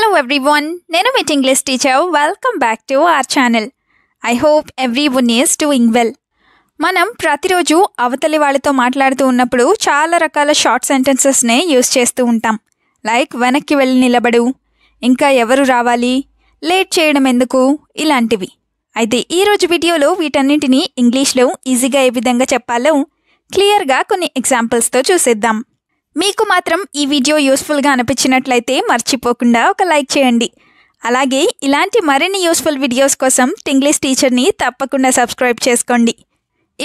Hello everyone, నేను మీ English teacher. Welcome back to our channel. I hope everyone is doing well. మనం ప్రతిరోజు అవతలి వాళ్ళతో మాట్లాడుతూ ఉన్నప్పుడు చాలా రకాల షార్ట్ సెంటెన్సెస్నే యూస్ చేస్తూ ఉంటాం. లైక్ వెనక్కి వెళ్ళి నిలబడు, ఇంకా ఎవరు రావాలి, లేట్ చేయడం ఎందుకు, ఇలాంటివి. అయితే ఈరోజు వీడియోలో వీటన్నింటినీ ఇంగ్లీష్లో ఈజీగా ఏ విధంగా చెప్పాలో క్లియర్గా కొన్ని ఎగ్జాంపుల్స్తో చూసేద్దాం. మీకు మాత్రం ఈ వీడియో యూస్ఫుల్గా అనిపించినట్లయితే మర్చిపోకుండా ఒక లైక్ చేయండి. అలాగే ఇలాంటి మరిన్ని యూస్ఫుల్ వీడియోస్ కోసం ఇంగ్లీష్ టీచర్ని తప్పకుండా సబ్స్క్రైబ్ చేసుకోండి.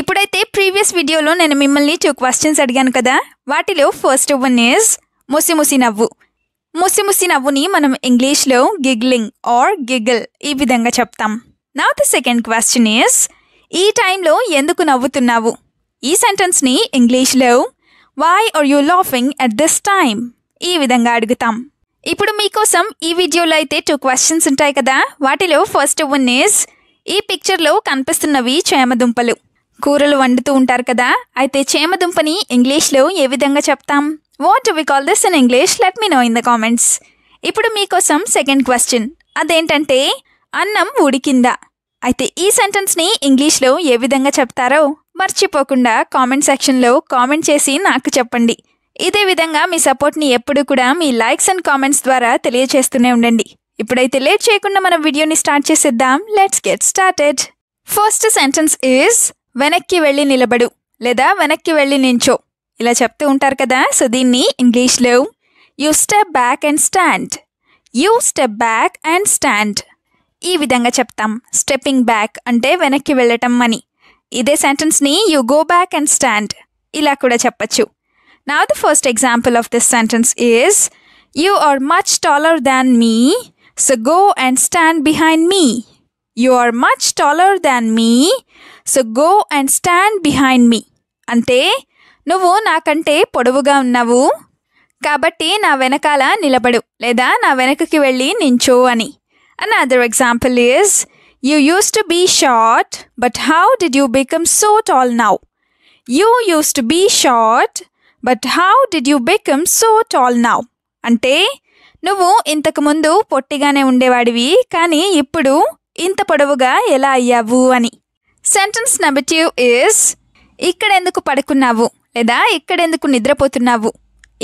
ఇప్పుడైతే ప్రీవియస్ వీడియోలో నేను మిమ్మల్ని 2 క్వశ్చన్స్ అడిగాను కదా, వాటిలో ఫస్ట్ వన్ ఈజ్ ముసిముసి నవ్వు. ముసిముసి నవ్వుని మనం ఇంగ్లీష్లో గిగ్లింగ్ ఆర్ గిగిల్ ఈ విధంగా చెప్తాం. Now the second question is ఈ టైంలో ఎందుకు నవ్వుతున్నావు. ఈ సెంటెన్స్ని ఇంగ్లీష్లో why are you laughing at this time ఈ విధంగా అడుగుతాం. ఇప్పుడు మీకోసం ఈ వీడియోలో అయితే 2 క్వశ్చన్స్ ఉంటాయి కదా, వాటిలో ఫస్ట్ వన్ ఈజ్ ఈ పిక్చర్లో కనిపిస్తున్నవి చేమదుంపలు. కూరలు వండుతూ ఉంటారు కదా, అయితే చేమదుంపని ఇంగ్లీష్లో ఏ విధంగా చెప్తాం? What do we call this in English? Let me know in the comments. ఇప్పుడు మీకోసం సెకండ్ క్వశ్చన్, అదేంటంటే అన్నం ఉడికిందా. అయితే ఈ సెంటెన్స్ని ఇంగ్లీష్లో ఏ విధంగా చెప్తారో మర్చిపోకుండా కామెంట్ సెక్షన్లో కామెంట్ చేసి నాకు చెప్పండి. ఇదే విధంగా మీ సపోర్ట్ని ఎప్పుడు కూడా మీ లైక్స్ అండ్ కామెంట్స్ ద్వారా తెలియచేస్తూనే ఉండండి. ఇప్పుడైతే లేట్ చేయకుండా మనం వీడియోని స్టార్ట్ చేసేద్దాం. Let's get started. First sentence is వెనక్కి వెళ్ళి నిలబడు లేదా వెనక్కి వెళ్ళి నించో ఇలా చెప్తూ ఉంటారు కదా. సో దీన్ని ఇంగ్లీష్లో you step back and stand. You step back and stand ఈ విధంగా చెప్తాం. స్టెప్పింగ్ బ్యాక్ అంటే వెనక్కి వెళ్ళటం అని. ఇదే సెంటెన్స్ని you go back and stand ఇలా కూడా చెప్పచ్చు. Now the first example of this sentence is you are much taller than me so go and stand behind me. You are much taller than me so go and stand behind me అంటే నువ్వు నాకంటే పొడవుగా ఉన్నావు కాబట్టి నా వెనకాల నిలబడు లేదా నా వెనకకి వెళ్ళి నించో అని. Another example is you used to be short but how did you become so tall now. You used to be short but how did you become so tall now అంటే నువ్వు ఇంతకు ముందు పొట్టిగానే ఉండేవాడివి కానీ ఇప్పుడు ఇంత పొడవుగా ఎలా అయ్యావు అని. సెంటెన్స్ నెంబర్ 2 is ఇక్కడెందుకు పడుకున్నావు లేదా ఇక్కడెందుకు నిద్రపోతున్నావు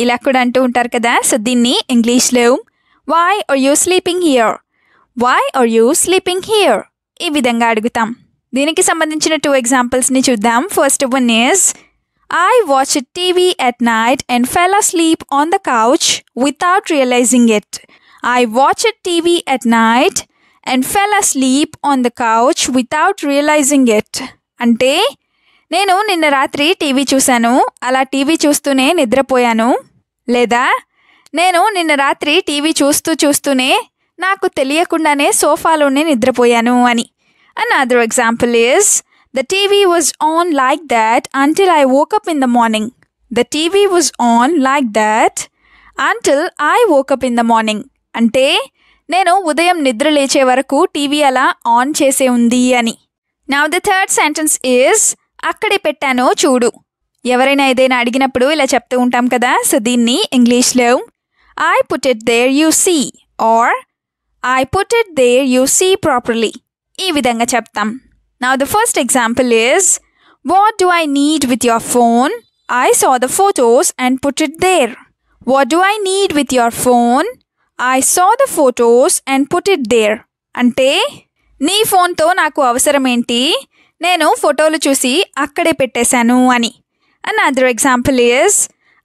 ఇలా కూడా అంటూ ఉంటారు కదా. సో దీన్ని ఇంగ్లీష్లో why are you sleeping here. Why are you sleeping here ఈ విధంగా అడుగుతాం. దీనికి సంబంధించిన 2 ఎగ్జాంపుల్స్ని చూద్దాం. First one is I watched TV at night and fell asleep on the couch without realizing it. I watched TV at night and fell asleep on the couch without realizing it అంటే నేను నిన్న రాత్రి TV చూశాను, అలా TV చూస్తూనే నిద్రపోయాను, లేదా నేను నిన్న రాత్రి టీవీ చూస్తూనే నాకు తెలియకుండానే సోఫాలోనే నిద్రపోయాను అని. Another example is the TV was on like that until I woke up in the morning. The TV was on like that until I woke up in the morning అంటే నేను ఉదయం నిద్ర లేచే వరకు టీవీ అలా ఆన్ చేసే ఉంది అని. Now the third sentence is అక్కడే పెట్టాను చూడు. ఎవరైనా ఏదైనా అడిగినప్పుడు ఇలా చెప్తూ ఉంటాం కదా. సో దీన్ని ఇంగ్లీష్లో I put it there you see or I put it there you see properly ఈ విధంగా చెప్తాం. Now the first example is what do I need with your phone? I saw the photos and put it there. What do I need with your phone? I saw the photos and put it there అంటే నీ ఫోన్తో నాకు అవసరం ఏంటి, నేను ఫోటోలు చూసి అక్కడే పెట్టేశాను అని. Another example is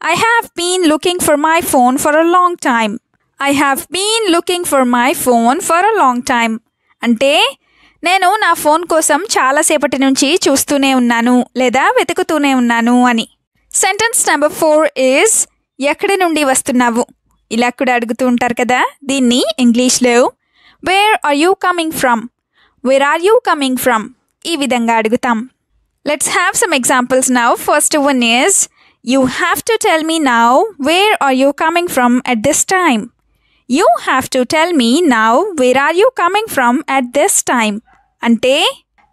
I have been looking for my phone for a long time. I have been looking for my phone for a long time అంటే నేను నా ఫోన్ కోసం చాలాసేపటి నుంచి చూస్తూనే ఉన్నాను లేదా వెతుకుతూనే ఉన్నాను అని. సెంటెన్స్ నెంబర్ 4 ఈజ్ ఎక్కడి నుండి వస్తున్నావు ఇలా కూడా అడుగుతూ ఉంటారు కదా. దీన్ని ఇంగ్లీష్లో where are you coming from. Where are you coming from ఈ విధంగా అడుగుతాం. Let's have some examples now. First one is you have to tell me now where are you coming from at this time. You have to tell me now where are you coming from at this time అంటే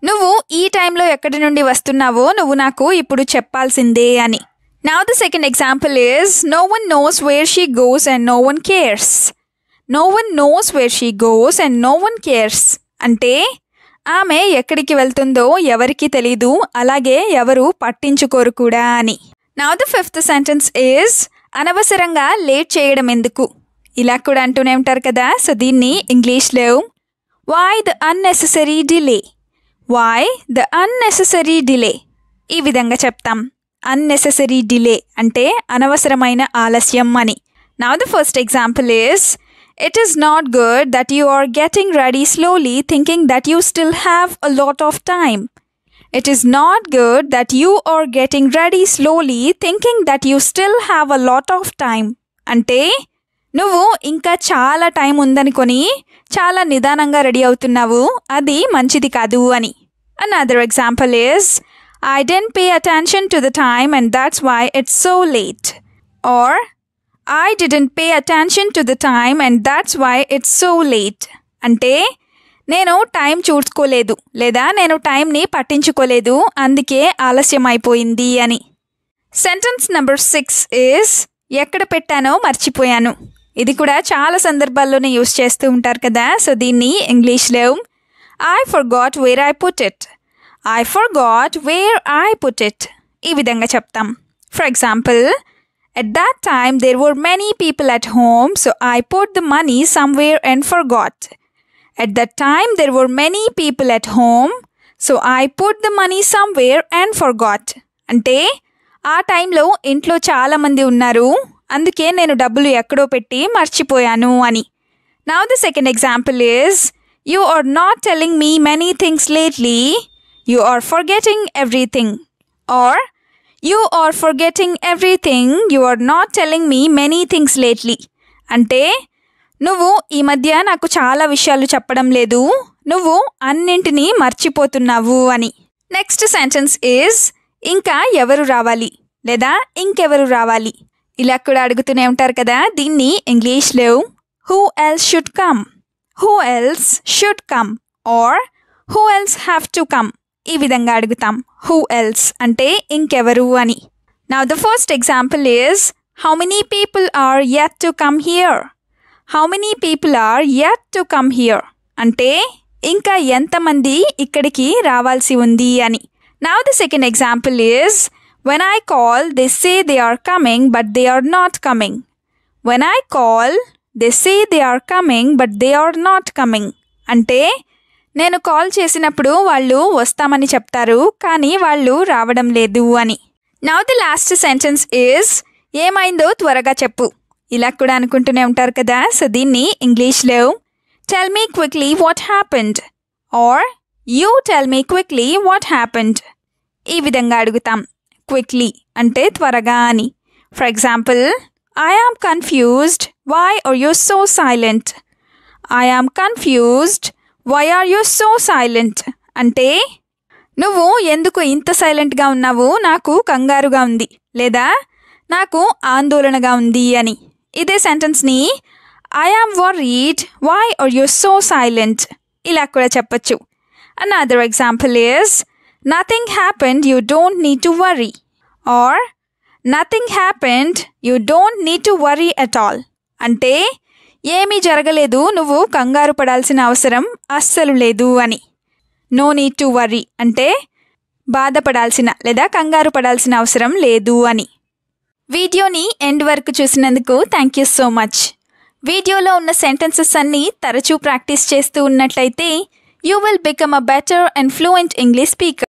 నువ్వు ఈ టైంలో ఎక్కడి నుండి వస్తున్నావో నువ్వు నాకు ఇప్పుడు చెప్పాల్సిందే అని. Now the second example is no one knows where she goes and no one cares. No one knows where she goes and no one cares అంటే ఆమె ఎక్కడికి వెళ్తుందో ఎవరికి తెలీదు, అలాగే ఎవరు పట్టించుకోరు కూడా అని. Now the fifth sentence is అనవసరంగా లేట్ చేయడం ఎందుకు. ఇలా కూడా అంటూనే ఉంటారు కదా. సో దీన్ని ఇంగ్లీష్లో why the unnecessary delay, why the unnecessary delay ఈ విధంగా చెప్తాం. అన్నెసెసరీ డిలే అంటే అనవసరమైన ఆలస్యం అని. Now the first example is it is not good that you are getting ready slowly thinking that you still have a lot of time. It is not good that you are getting ready slowly thinking that you still have a lot of time. అంటే నువ్వు ఇంకా చాలా time ఉందనుకొని చాలా నిదానంగా ready అవుతున్నావు, అది మంచిది కాదు అని. Another example is I didn't pay attention to the time and that's why it's so late. Or I didn't pay attention to the time and that's why it's so late. అంటే నేను time చూసుకోలేదు లేదా నేను టైంని పట్టించుకోలేదు, అందుకే ఆలస్యం అయిపోయింది అని. సెంటెన్స్ నెంబర్ 6 ఈజ్ ఎక్కడ పెట్టానో మర్చిపోయాను. ఇది కూడా చాలా సందర్భాల్లోనే యూస్ చేస్తూ ఉంటారు కదా. సో దీన్ని ఇంగ్లీష్లో I forgot where I put it, I forgot where I put it ఈ విధంగా చెప్తాం. For example, at that time there were many people at home so I put the money somewhere and forgot. At that time there were many people at home so I put the money somewhere and forgot. అంటే ఆ టైంలో ఇంట్లో చాలామంది ఉన్నారు, అందుకే నేను డబ్బులు ఎక్కడో పెట్టి మర్చిపోయాను అని. Now the second example is you are not telling me many things lately, you are forgetting everything. Or you are forgetting everything, you are not telling me many things lately. అంటే నువ్వు ఈ మధ్య నాకు చాలా విషయాలు చెప్పడం లేదు, నువ్వు అన్నింటినీ మర్చిపోతున్నావు అని. నెక్స్ట్ సెంటెన్స్ ఈజ్ ఇంకా ఎవరు రావాలి లేదా ఇంకెవరు రావాలి. ఇలా కూడా అడుగుతూనే ఉంటారు కదా. దీన్ని ఇంగ్లీష్లో who else should come, who else should come or who else have to come ఈ విధంగా అడుగుతాం. హూ ఎల్స్ అంటే ఇంకెవరు అని. Now the first example is how many people are yet to come here, how many people are yet to come here అంటే ఇంకా ఎంతమంది ఇక్కడికి రావాల్సి ఉంది అని. Now the second example is when I call they say they are coming but they are not coming. When I call they say they are coming but they are not coming అంటే నేను call చేసినప్పుడు వాళ్ళు వస్తామని చెప్తారు కానీ వాళ్ళు రావడం లేదు అని. Now the last sentence is ఏమైందో త్వరగా చెప్పు. ఇలా కూడా అనుకుంటూనే ఉంటారు కదా. సో దీన్ని ఇంగ్లీష్లో tell me quickly what happened or you tell me quickly what happened ఈ విధంగా అడుగుతాం. క్విక్లీ అంటే త్వరగా అని. For example, I am confused why are you so silent, I am confused why are you so silent అంటే నువ్వు ఎందుకు ఇంత సైలెంట్గా ఉన్నావు, నాకు కంగారుగా ఉంది లేదా నాకు ఆందోళనగా ఉంది అని. ఇదే సెంటెన్స్ని I am worried why are you so silent ఇలా కూడా చెప్పచ్చు. Another example is nothing happened you don't need to worry or nothing happened you don't need to worry at all అంటే ఏమీ జరగలేదు, నువ్వు కంగారు పడాల్సిన అవసరం అస్సలు లేదు అని. నో నీడ్ టు వరీ అంటే బాధపడాల్సిన లేదా కంగారు పడాల్సిన అవసరం లేదు అని. వీడియోని ఎండ్ వరకు చూసినందుకు థ్యాంక్ యూ సో మచ్. వీడియోలో ఉన్న సెంటెన్సెస్ అన్నీ తరచూ ప్రాక్టీస్ చేస్తూ ఉన్నట్లయితే you will become a better and fluent English speaker.